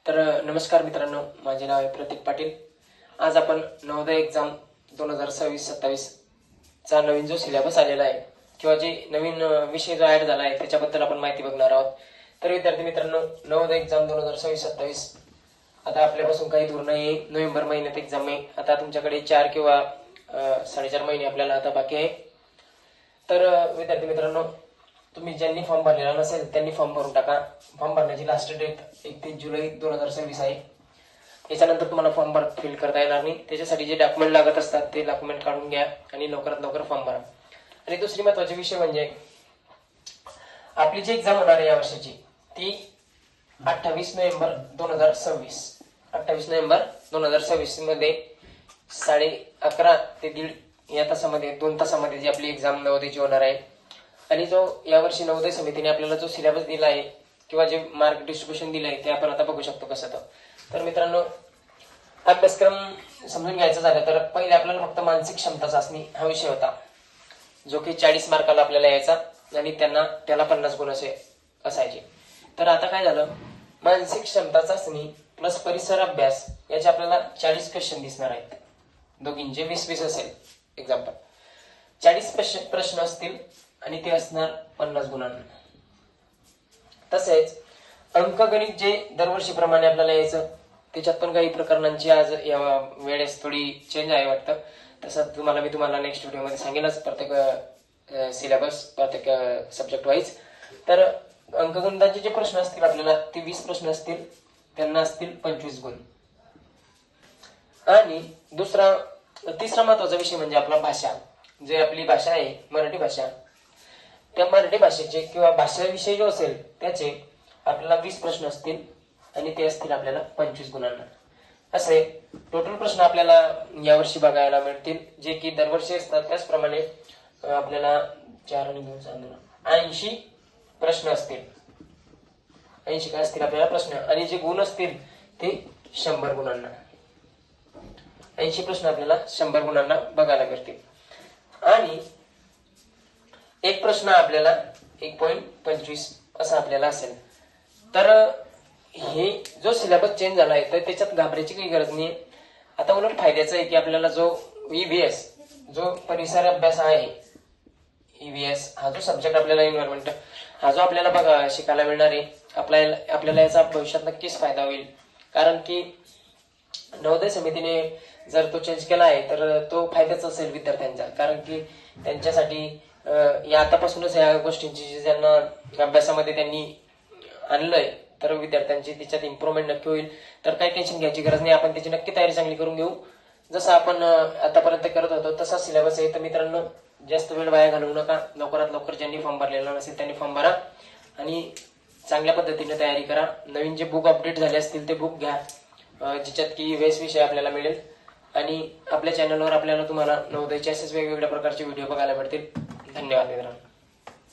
तर नमस्कार मित्रांनो, माझे नाव आहे प्रतीक पाटील। आज आपण नवोदय एक्झाम 2026-27 चा नवीन जो सिलेबस आलेला आहे किंवा जे नवीन विषय जो ऍड झाला आहे त्याच्याबद्दल आपण माहिती बघणार आहोत। तर विद्यार्थी मित्रांनो, नवोदय एक्झाम 2026-27 आता आपल्यापासून काही दूर नाही, नोव्हेंबर महिन्यात एक्झाम आहे। आता तुमच्याकडे 4 किंवा 4.5 महिने आपल्याला आता बाकी आहे। तर विद्यार्थी मित्रांनो, तुम्ही ज्यांनी फॉर्म भरलेला नसेल त्यांनी फॉर्म भरून टाका। फॉर्म भरण्याची लास्ट डेट 31 जुलै 2026 आहे। याच्यानंतर तुम्हाला फॉर्म फिल करता येणार नाही। त्याच्यासाठी जे डॉक्युमेंट लागत असतात ते डॉक्युमेंट काढून घ्या आणि लवकरात लवकर फॉर्म भरा। आणि दुसरी महत्त्वाची विषय म्हणजे आपली जी एक्झाम होणार आहे या वर्षाची ती 28 नोव्हेंबर 2026 28 नोव्हेंबर 2026 मध्ये 11:30 ते 1:30 या तासामध्ये 2 तासामध्ये जी आपली एक्झाम नवोदयची होणार आहे। आणि जो यावर्षी नवोदय समितीने आपल्याला जो सिलेबस दिला आहे किंवा जे मार्क डिस्ट्रीब्युशन दिलं आहे ते आपण आता बघू शकतो कसं। तर मित्रांनो, अभ्यासक्रम समजून घ्यायचा झाला तर पहिले आपल्याला फक्त मानसिक क्षमता चाचणी हा विषय होता, जो की 40 मार्काला आपल्याला यायचा आणि त्याला 50 गुण असायचे। तर आता काय झालं, मानसिक क्षमता चाचणी प्लस परिसर अभ्यास याचे आपल्याला 40 क्वेश्चन दिसणार आहेत। दोघींचे 20-20 असेल एक्झाम्पल, 40 प्रश्न असतील आणि ते असणार 50 गुणांना। तसेच अंकगणित जे दरवर्षीप्रमाणे आपल्याला यायचं त्याच्यात पण काही प्रकरणांची आज या वेळेस थोडी चेंज आहे वाटतं। तसं मी तुम्हाला नेक्स्ट व्हिडिओमध्ये सांगेनच प्रत्येक सिलेबस प्रत्येक सब्जेक्ट वाईज। तर अंकगणिताचे जे प्रश्न असतील आपल्याला ते 20 प्रश्न असतील, त्यांना असतील 25 गुण। आणि तिसरा महत्वाचा विषय म्हणजे आपला भाषा, जे आपली भाषा आहे मराठी भाषा, त्या मराठी भाषेचे किंवा भाषाविषयी जो असेल त्याचे आपल्याला 20 प्रश्न असतील आणि ते असतील आपल्याला 25 गुणांना। असे टोटल प्रश्न आपल्याला यावर्षी बघायला मिळतील, जे की दरवर्षी असतात त्याचप्रमाणे आपल्याला 4 आणि 2 80 प्रश्न असतील। 80 काय असतील आपल्याला प्रश्न, आणि जे गुण असतील ते 100 गुणांना। 80 प्रश्न आपल्याला 100 गुणांना बघायला मिळतील। आणि एक प्रश्न आपल्याला 1.25 असा आपल्याला असेल। तर हे जो सिलेबस चेंज झाला आहे तर त्याच्यात घाबरायची काही गरज नाही। आता उलट फायद्याचं आहे की आपल्याला जो ईव्हीएस जो परिसर अभ्यास आहे, ईव्हीएस हा जो सब्जेक्ट आपल्याला एन्व्हायरमेंट हा जो आपल्याला शिकायला मिळणार आहे, आपल्याला याचा भविष्यात नक्कीच फायदा होईल। कारण की नवोदय समितीने जर तो चेंज केला आहे तर तो फायद्याचा असेल विद्यार्थ्यांचा। कारण की त्यांच्यासाठी या आतापासूनच या गोष्टींची ज्यांना अभ्यासामध्ये त्यांनी आणलंय तर विद्यार्थ्यांची त्याच्यात इम्प्रूव्हमेंट नक्की होईल। तर काही टेन्शन घ्यायची गरज नाही, आपण त्याची नक्की तयारी चांगली करून घेऊ। जसं आपण आतापर्यंत करत होतो तसा सिलेबस आहे। तर मित्रांनो, जास्त वेळ वाया घालवू नका, लवकरात लवकर ज्यांनी फॉर्म भरलेला नसेल त्यांनी फॉर्म भरा आणि चांगल्या पद्धतीने तयारी करा। नवीन जे बुक अपडेट झाले असतील ते बुक घ्या, ज्याच्यात की वेस विषय आपल्याला मिळेल। आणि आपल्या चॅनलवर तुम्हाला नवोदयचे असेच वेगवेगळ्या प्रकारचे व्हिडिओ बघायला मिळतील। धन्यवाद मित्रांनो।